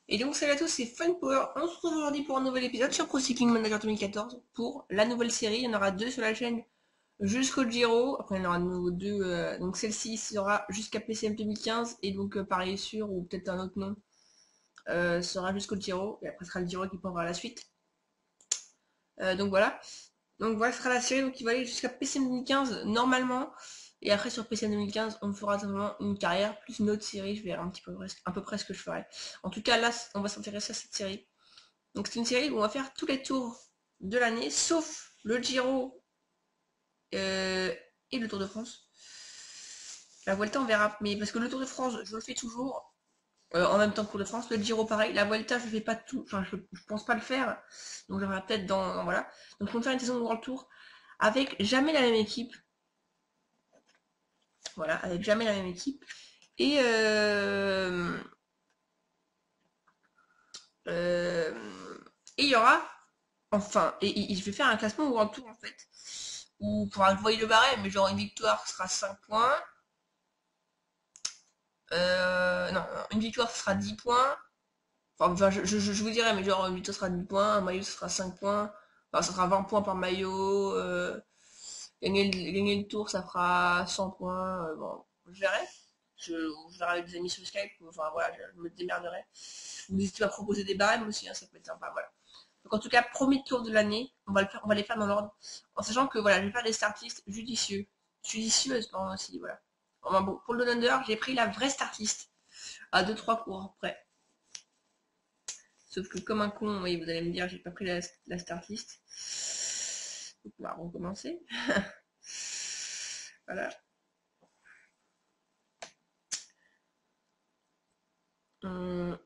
Et donc salut à tous, c'est Fun Power. On se retrouve aujourd'hui pour un nouvel épisode sur Pro Cycling Manager 2014 pour la nouvelle série. Il y en aura deux sur la chaîne jusqu'au Giro. Après il y en aura de nouveau deux. Donc celle-ci sera jusqu'à PCM 2015 et donc pareil sûr ou peut-être un autre nom sera jusqu'au Giro. Et après ce sera le Giro qui prendra la suite. Donc voilà. Donc voilà, ce sera la série donc, qui va aller jusqu'à PCM 2015 normalement. Et après sur PCM 2015, on fera simplement une carrière plus une autre série. Je verrai un peu près ce que je ferai. En tout cas là, on va s'intéresser à cette série. Donc c'est une série où on va faire tous les tours de l'année, sauf le Giro euh, et le Tour de France. La Vuelta on verra, mais parce que le Tour de France je le fais toujours en même temps que le Tour de France, le Giro pareil, la Vuelta je fais pas tout, enfin je pense pas le faire, donc je verrai peut-être voilà. Donc on va faire une saison de Grand Tour avec jamais la même équipe, voilà, avec jamais la même équipe. Et euh, et il y aura enfin, et je vais faire un classement au Grand Tour en fait. Ou pour un voyer le barème, mais genre une victoire sera 5 points. Non, une victoire ce sera 10 points. Enfin, je vous dirai, mais genre une victoire sera 10 points, un maillot ce sera 5 points. Enfin, ça sera 20 points par maillot. Gagner le tour, ça fera 100 points. Bon, je verrai. Je verrai avec des amis sur Skype. Enfin voilà, je me démerderai. N'hésitez pas à proposer des barèmes aussi, hein, ça peut être sympa. Voilà. Donc en tout cas, premier tour de l'année, on va les faire dans l'ordre, en sachant que voilà, je vais faire des startlists judicieuses pardon aussi, voilà. Enfin, bon, pour le Down j'ai pris la vraie startlist à deux trois cours près. Sauf que comme un con, oui, vous allez me dire, j'ai pas pris la startlist. Donc on va recommencer. Voilà. Hum,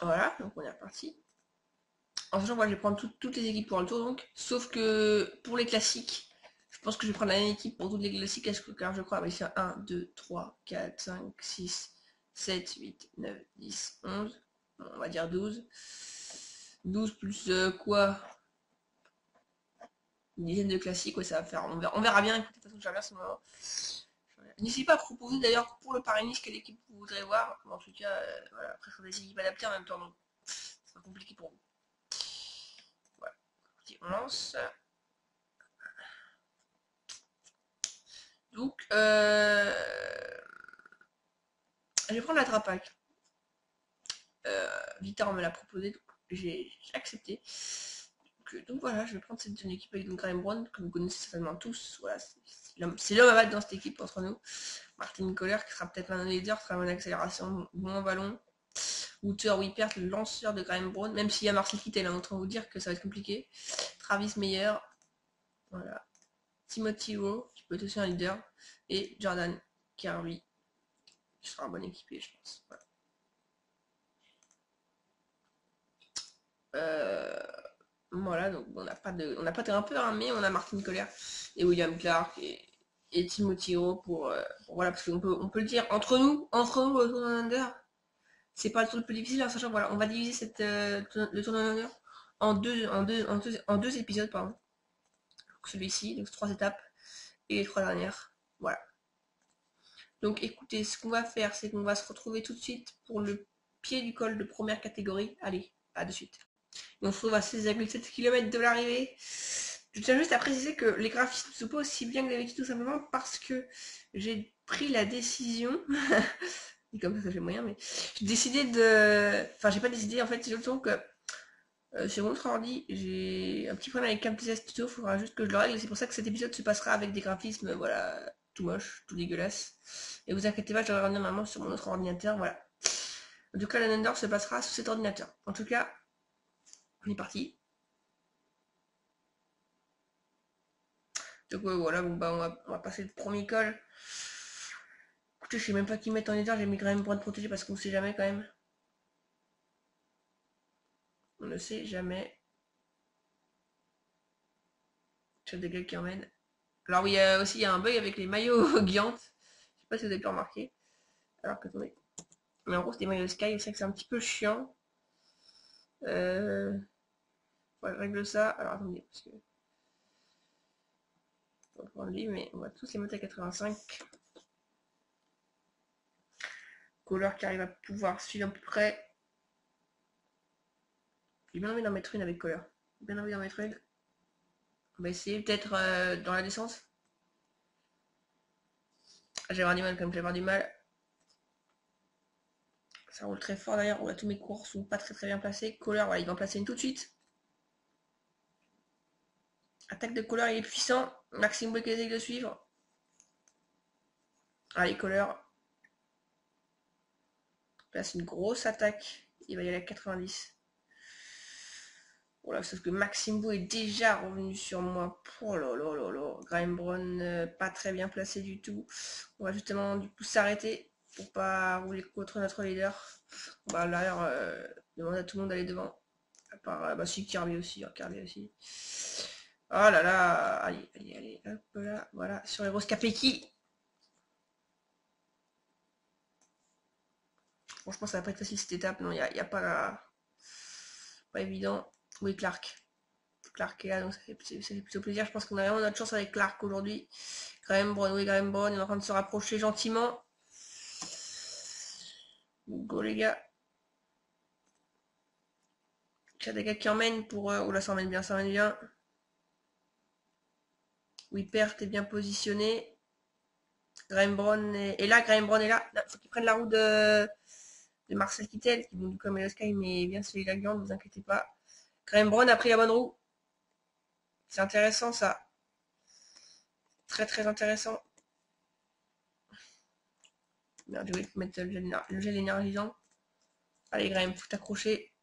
voilà, donc on est reparti. En sachant que moi je vais prendre toutes les équipes pour le tour donc, sauf que pour les classiques, je pense que je vais prendre la même équipe pour toutes les classiques, car je crois, il va faire 1, 2, 3, 4, 5, 6, 7, 8, 9, 10, 11, bon, on va dire 12. 12 plus quoi? Une dizaine de classiques, ouais ça va faire, on verra bien, écoutez, de toute façon je verrai bien ce moment. N'hésitez pas à proposer d'ailleurs pour le Paris-Nice quelle équipe vous voudrez voir, en tout cas, voilà, après il faut des équipes adaptées en même temps, donc c'est pas compliqué pour vous. Voilà, on lance. Donc, je vais prendre la Trapac. Victor me l'a proposé, donc j'ai accepté. Donc voilà, je vais prendre cette jeune équipe avec donc Graham Brown, que vous connaissez certainement tous. Voilà, c'est l'homme à battre dans cette équipe entre nous. Martin Kohler, qui sera peut-être un leader, très bonne accélération, bon ballon. Wouter Wippert, le lanceur de Graham Brown, même s'il y a Marcel Kittel, en train de vous dire que ça va être compliqué. Travis Meyer, voilà. Timothy Rowe, qui peut être aussi un leader. Et Jordan Kirby, qui sera un bon équipier, je pense. Voilà. Euh, voilà, donc on n'a pas de grimpeur, hein, mais on a Martin Kohler et William Clark et Timothy Rowe voilà, parce on peut le dire, entre nous, le tournoi under, c'est pas le tour le plus difficile, en sachant, voilà, on va diviser le tournoi under en deux épisodes, pardon. Donc celui-ci, donc 3 étapes, et les 3 dernières. Voilà. Donc écoutez, ce qu'on va faire, c'est qu'on va se retrouver tout de suite pour le pied du col de première catégorie. Allez, à de suite. Et on se retrouve à 16,7 km de l'arrivée. Je tiens juste à préciser que les graphismes ne sont pas aussi bien que d'habitude, tout simplement parce que j'ai pris la décision, et comme ça fait moyen, mais j'ai décidé de. Enfin, j'ai pas décidé, en fait, c'est le que sur mon autre ordi, j'ai un petit problème avec Camtasia Studio, il faudra juste que je le règle, et c'est pour ça que cet épisode se passera avec des graphismes, voilà, tout moche, tout dégueulasse. Et vous inquiétez pas, je vais revenir normalement sur mon autre ordinateur, voilà. En tout cas, l'Unender se passera sur cet ordinateur. En tout cas, on est parti. Donc ouais, voilà, bon, bah, on va passer le premier col. Écoutez, je sais même pas qui mettre en état, j'ai mis quand même pour être protégé parce qu'on sait jamais quand même. On ne sait jamais. Chef des gars qui emmène. Alors oui, aussi il y a un bug avec les maillots Giant. Je sais pas si vous avez pu remarquer. Alors que attendez. Mais en gros c'est des maillots Sky, c'est vrai que c'est un petit peu chiant. Euh... Ouais, je règle ça. Alors attendez, parce que. On va prendre lui, mais on va tous les mettre à 85. Kohler qui arrive à pouvoir suivre à peu près. J'ai bien envie d'en mettre une avec Kohler. J'ai bien envie d'en mettre une. On va essayer peut-être dans la descente. J'ai avoir du mal comme j'ai avoir du mal. Ça roule très fort d'ailleurs. Tous mes cours sont pas très bien placés. Kohler, voilà, il va en placer une tout de suite. Attaque de Kohler, il est puissant. Maxime Bouet qui essaye de suivre. Allez, Kohler. Place une grosse attaque. Il va y aller à 90. Voilà, sauf que Maxime Bou est déjà revenu sur moi. Oh là là là là. Graham Brown, pas très bien placé du tout. On va justement du coup s'arrêter pour pas rouler contre notre leader. On va d'ailleurs demander à tout le monde d'aller devant. À part, bah si, Kirby aussi. Kirby aussi. Oh là là. Allez, allez, allez. Hop là. Voilà. Sur les grosses Capeki. Franchement, ça va pas être facile cette étape. Non, il n'y a pas la... Pas évident. Oui, Clark. Clark est là, donc ça fait plutôt plaisir. Je pense qu'on a vraiment notre chance avec Clark aujourd'hui. Graham Brown, oui, Graham Brown, il est en train de se rapprocher gentiment. Go les gars. Chadaga qui emmène pour... Oula, ça emmène bien, ça emmène bien. Whippert est bien positionné. Graham Brown est là, Graham Brown est là. Il faut qu'il prenne la roue de Marcel Kittel, qui vont du comme Sky, mais bien celui la gueule, ne vous inquiétez pas. Graham Brown a pris la bonne roue. C'est intéressant ça. Très intéressant. Merde, je vais mettre le gel énergisant. Allez Graham, faut t'accrocher.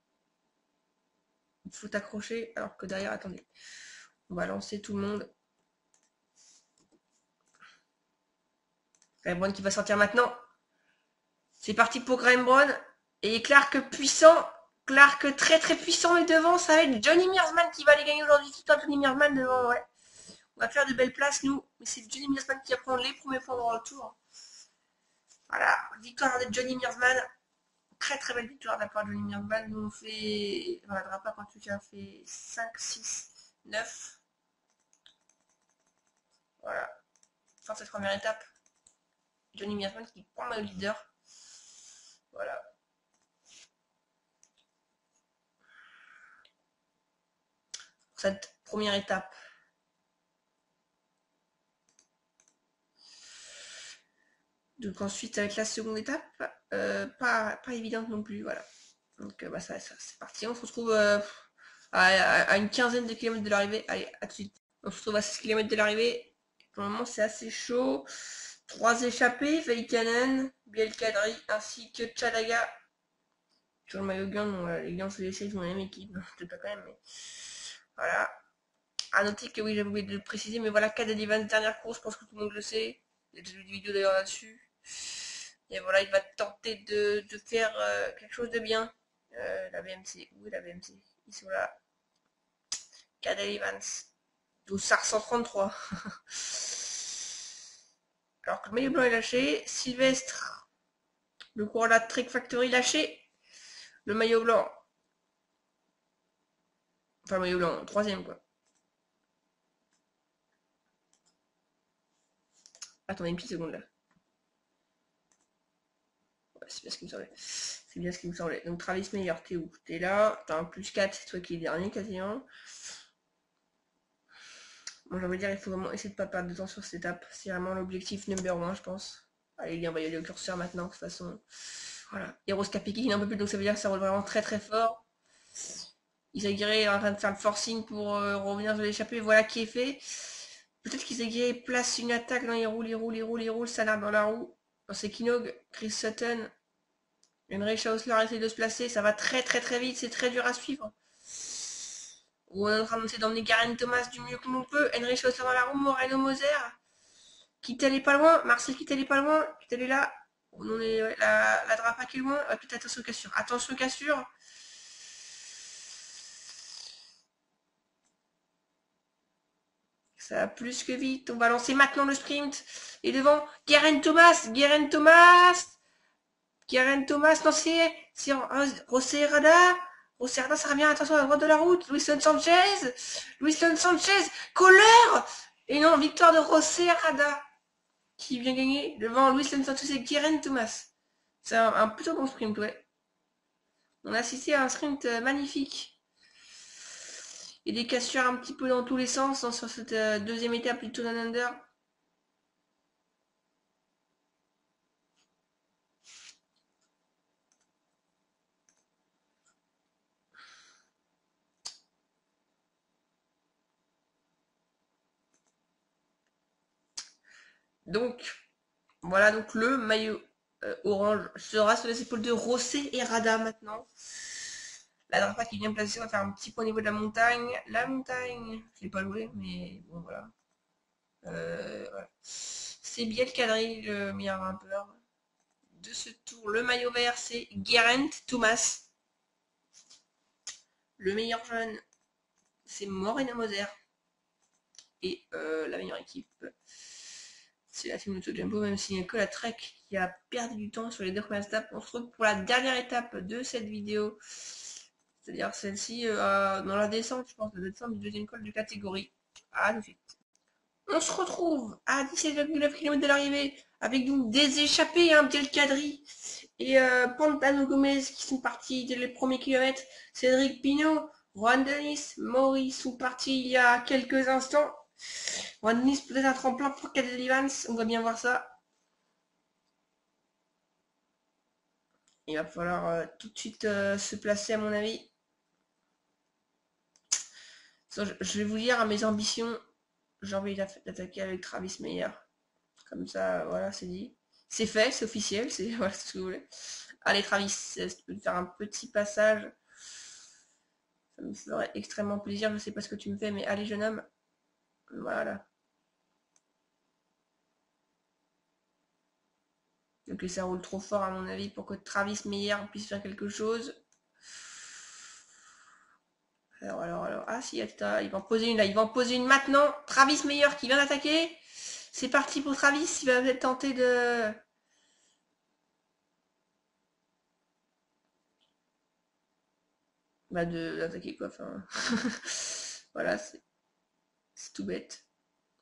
Faut t'accrocher. Alors que derrière, attendez. On va lancer tout le monde. Graham Brown qui va sortir maintenant. C'est parti pour Graham Brown. Et Clark puissant. Clark très puissant, mais devant, ça va être Johnny Mearsman qui va les gagner aujourd'hui. Tout un Johnny Mearsman devant, ouais. On va faire de belles places, nous. Mais c'est Johnny Mearsman qui va prendre les premiers points de retour. Voilà, victoire de Johnny Mearsman. Très belle victoire de la part de Johnny Mearsman. Nous, on fait... On regardera pas quand tu as fait 5, 6, 9. Voilà. Fin de cette première étape. Johnny Mearsman qui prend le leader. Voilà. Pour cette première étape. Donc ensuite, avec la seconde étape, pas évidente non plus, voilà. Donc bah ça c'est parti. On se retrouve à une quinzaine de kilomètres de l'arrivée. Allez, à tout de suite. On se retrouve à 16 km de l'arrivée. Pour le moment, c'est assez chaud. 3 échappés, Veikanen, Bielkadri, ainsi que Chadaga. Sur le maillot Gand, bon, les Gand, c'est les mon même équipe. Peut-être pas quand même, mais voilà. À noter que oui, j'avais oublié de le préciser, mais voilà, Cadel Evans, dernière course, je pense que tout le monde le sait. Il y a déjà eu une vidéo d'ailleurs là-dessus. Et voilà, il va tenter de faire quelque chose de bien. La BMC, où est la BMC? Ils sont là. Cadel Evans. Doussard 133. Alors que le maillot blanc est lâché. Sylvestre. Le Corolla Trek Factory lâché. Le maillot blanc. Enfin, le maillot blanc, troisième quoi. Attendez une petite seconde là. Ouais, c'est bien ce qui me semblait. C'est bien ce qui me semblait. Donc Travis Meyer, t'es où? T'es là. T'as un plus 4, c'est toi qui es dernier quasiment. Bon, j'ai envie de dire, il faut vraiment essayer de pas perdre de temps sur cette étape. C'est vraiment l'objectif numéro 1, je pense. Allez, on va y aller au curseur maintenant, de toute façon. Voilà. Eros Capeki, il est un peu plus, donc ça veut dire que ça roule vraiment très fort. Isaguirre est en train de faire le forcing pour revenir de l'échappée. Voilà qui est fait. Peut-être qu'Isaguirre place une attaque. Non, il roule. Ça larme dans la roue. C'est Kinog, Chris Sutton. Henry Schausler essaie de se placer. Ça va très vite. C'est très dur à suivre. On est en train d'essayer d'emmener Garen Thomas du mieux que l'on peut. Henry Schausler dans la roue. Moreno Moser. Kittel est pas loin. Marcel Kittel est pas loin. Kittel est là. On est, ouais, la Drapac est loin. Peut-être attention cassure. Attention cassure. Ça va plus que vite. On va lancer maintenant le sprint. Et devant, Garen Thomas. Non, c'est José Rada. Ça revient, attention à la droite de la route. Luiston Sanchez. Kohler. Et non, victoire de José Rada. Qui vient gagner devant Luiston Sanchez et Garen Thomas. C'est un plutôt bon sprint, ouais. On a assisté à un sprint magnifique. Et des cassures un petit peu dans tous les sens sur cette deuxième étape du Tour Under. Donc, voilà, donc le maillot orange sera sur les épaules de Rosset et Rada maintenant. La dernière fois qu'il vient placer, on va faire un petit point au niveau de la montagne. La montagne, je l'ai pas joué, mais bon voilà. Voilà. C'est bien le quadrille, le meilleur grimpeur de ce tour. Le maillot vert, c'est Geraint Thomas. Le meilleur jeune, c'est Moreno Moser. Et la meilleure équipe, c'est la Team Auto Jumbo, même s'il n'y a que la Trek qui a perdu du temps sur les deux premières étapes. On se retrouve pour la dernière étape de cette vidéo. C'est-à-dire celle-ci dans la descente, je pense, la descente du deuxième col de catégorie. À tout de suite. On se retrouve à 17,9 km de l'arrivée avec donc des échappés, un Biel Cadry et Pantano Gomez qui sont partis dès les premiers kilomètres. Cédric Pinot, Juan Denis, Maurice sont partis il y a quelques instants. Juan Denis peut-être un tremplin pour Cadel Evans, on va bien voir ça. Il va falloir tout de suite se placer à mon avis. Je vais vous dire mes ambitions. J'ai envie d'attaquer avec Travis Meyer. Comme ça, voilà, c'est dit. C'est fait, c'est officiel, c'est voilà, ce que vous voulez. Allez Travis, tu peux faire un petit passage. Ça me ferait extrêmement plaisir. Je sais pas ce que tu me fais, mais allez jeune homme. Voilà. Donc ça roule trop fort à mon avis pour que Travis Meyer puisse faire quelque chose. Alors. Ah si, il va en poser une là. Il va en poser une maintenant. Travis Meyer qui vient d'attaquer. C'est parti pour Travis. Il va peut-être tenter de... Bah d'attaquer quoi. Enfin... voilà, c'est tout bête.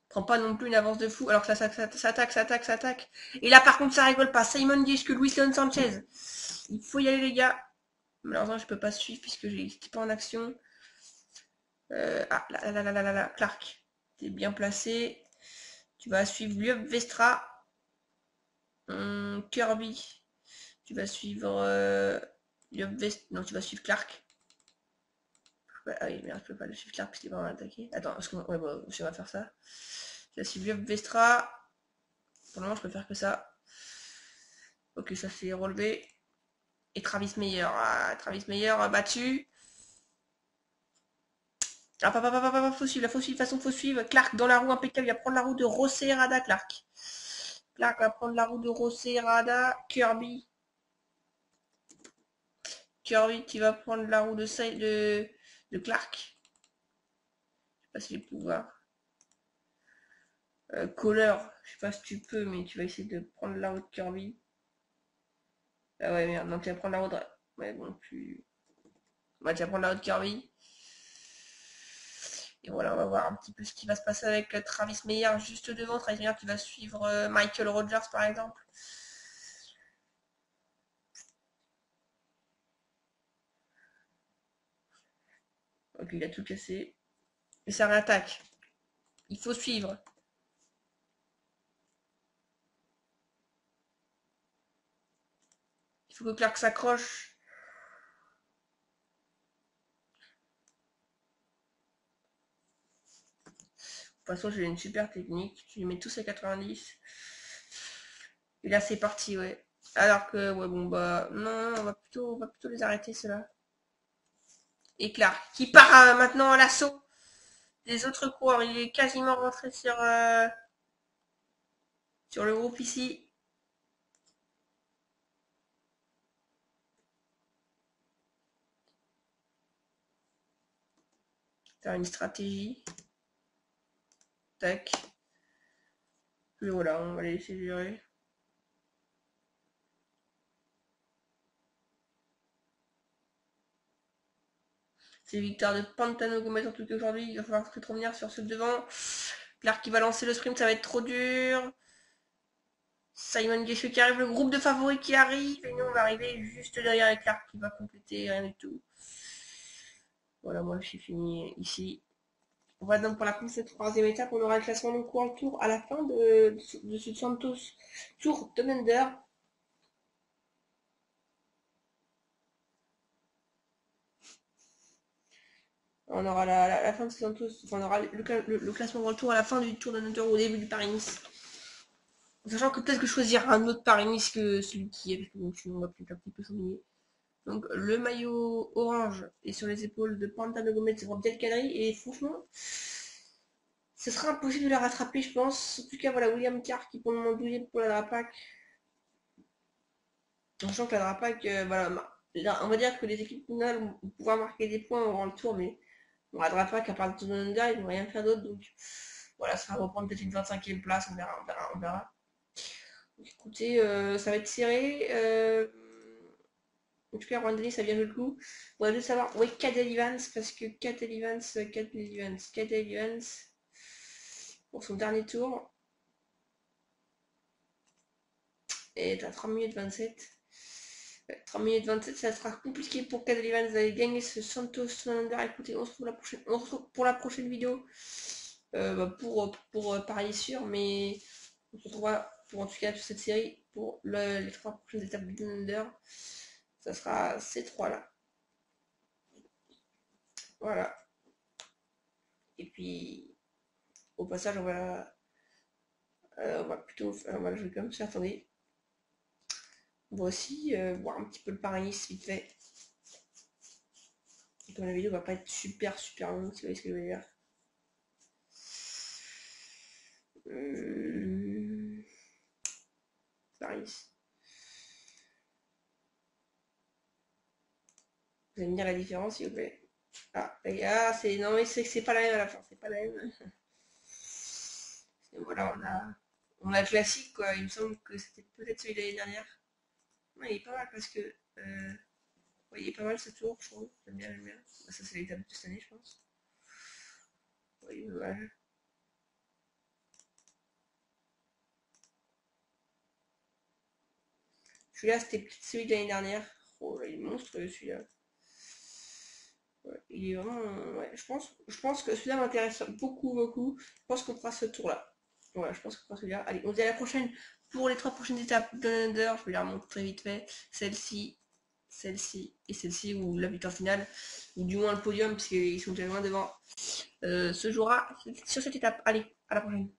Prends pas non plus une avance de fou. Alors que ça s'attaque. Et là par contre ça rigole pas. Simon Gage que Luis Leon Sanchez. Il faut y aller les gars. Malheureusement je peux pas suivre puisque j'étais pas en action. Là. Clark. T'es bien placé. Tu vas suivre Lieup Vestra. Kirby. Tu vas suivre Non, tu vas suivre Clark. Ah oui, merde, je peux pas le suivre Clark parce qu'il va m'attaquer. Attends, ouais, bon, on va faire ça. Tu vas suivre Lieup Vestra. Pour le moment, je peux faire que ça. Ok, ça s'est relevé. Et Travis Meyer. Ah, Travis Meyer battu. Ah, faut suivre, faut suivre, faut suivre. Clark dans la roue impeccable, il va prendre la roue de Rosset Rada, Clark. Clark va prendre la roue de Rosset Rada. Kirby qui va prendre la roue de Clark. Je sais pas si je vais pouvoir. Kohler, je sais pas si tu peux, mais tu vas essayer de prendre la roue de Kirby. Ah ouais, merde, donc tu vas prendre la roue de... Ouais, bon, tu... Ouais, tu vas prendre la roue de Kirby. Et voilà, on va voir un petit peu ce qui va se passer avec Travis Meyer juste devant. Travis Meyer qui va suivre Michael Rogers par exemple. Ok, il a tout cassé. Et ça réattaque. Il faut suivre. Il faut que Clark s'accroche. De toute façon, j'ai une super technique. Tu les mets tous à 90. Et là, c'est parti, ouais. Alors que, ouais, bon, bah, non, on va plutôt les arrêter, ceux-là. Et Clark, qui part maintenant à l'assaut des autres coureurs. Il est quasiment rentré sur le groupe ici. Faire une stratégie. Tac. Et voilà, on va les laisser gérer. C'est victoire de Pantano Gomez en tout cas aujourd'hui. Il va falloir peut-être revenir sur ce devant. Clark qui va lancer le sprint, ça va être trop dur. Simon Guesseux qui arrive, le groupe de favoris qui arrive, et nous on va arriver juste derrière Clark qui va compléter, rien du tout. Voilà, moi j'ai fini ici. Voilà donc pour la cette troisième étape, on aura le classement donc World Tour à la fin de ce Santos Tour de Under. On aura la fin de ce Santos, enfin on aura le classement World Tour à la fin du Tour de Under au début du Paris-Nice. Sachant que peut-être que je choisirai un autre Paris-Nice que celui qui est, parce que donc, sinon on va peut-être un petit peu s'ennuyer. Donc le maillot orange est sur les épaules de Pantano Gomez pour Abdel Kadri et franchement, ce sera impossible de la rattraper, je pense. En tout cas, voilà William Carr qui pour le moment douillet pour la Drapac. Sachant que la Drapac, voilà, on va dire que les équipes finales vont pouvoir marquer des points avant le tour, mais bon, la Drapac, à part le Tour de Under, ils vont rien faire d'autre. Donc voilà, ça va reprendre peut-être une 25e place, on verra, on verra, on verra. Donc, écoutez, ça va être serré. En tout cas, Rwandais, ça vient le coup. On va juste savoir où est Cadel Evans, parce que Cadel Evans, pour son dernier tour, est à 3 minutes 27. 3 minutes 27, ça sera compliqué pour Cadel Evans d'aller gagner ce Santos Under. Écoutez, on se retrouve pour la prochaine vidéo pour parier sûr, mais on se retrouvera pour en tout cas sur cette série pour les 3 prochaines étapes du Under. Ça sera ces 3 là. Voilà. Et puis, au passage, on va plutôt. Voilà, je vais quand même faire, attendez. On va aussi voir un petit peu le Paris vite fait. Et comme la vidéo va pas être super longue, si vous voyez ce que je veux dire. Paris. Vous allez me dire la différence, s'il vous plaît. Ah, c'est. Non, mais c'est pas la même à la fin, c'est pas la même. Et voilà, on a le classique, quoi. Il me semble que c'était peut-être celui de l'année dernière. Ouais, il est pas mal parce que. Ouais, il est pas mal ce tour, je trouve. J'aime bien, j'aime bien. Bah, ça, c'est l'étape de cette année, je pense. Oui, ouais. Celui-là, c'était peut-être celui de l'année dernière. Oh, là, il est monstrueux celui-là. Ouais, il est vraiment. Ouais, je pense que celui-là m'intéresse beaucoup. Je pense qu'on fera ce tour-là. Ouais, je pense qu'on fera celui-là. Allez, on se dit à la prochaine pour les 3 prochaines étapes de l'Under. Je vais les remonter très vite fait. Celle-ci et celle-ci, ou la victoire finale, ou du moins le podium, puisqu'ils sont déjà loin devant, se jouera sur cette étape. Allez, à la prochaine.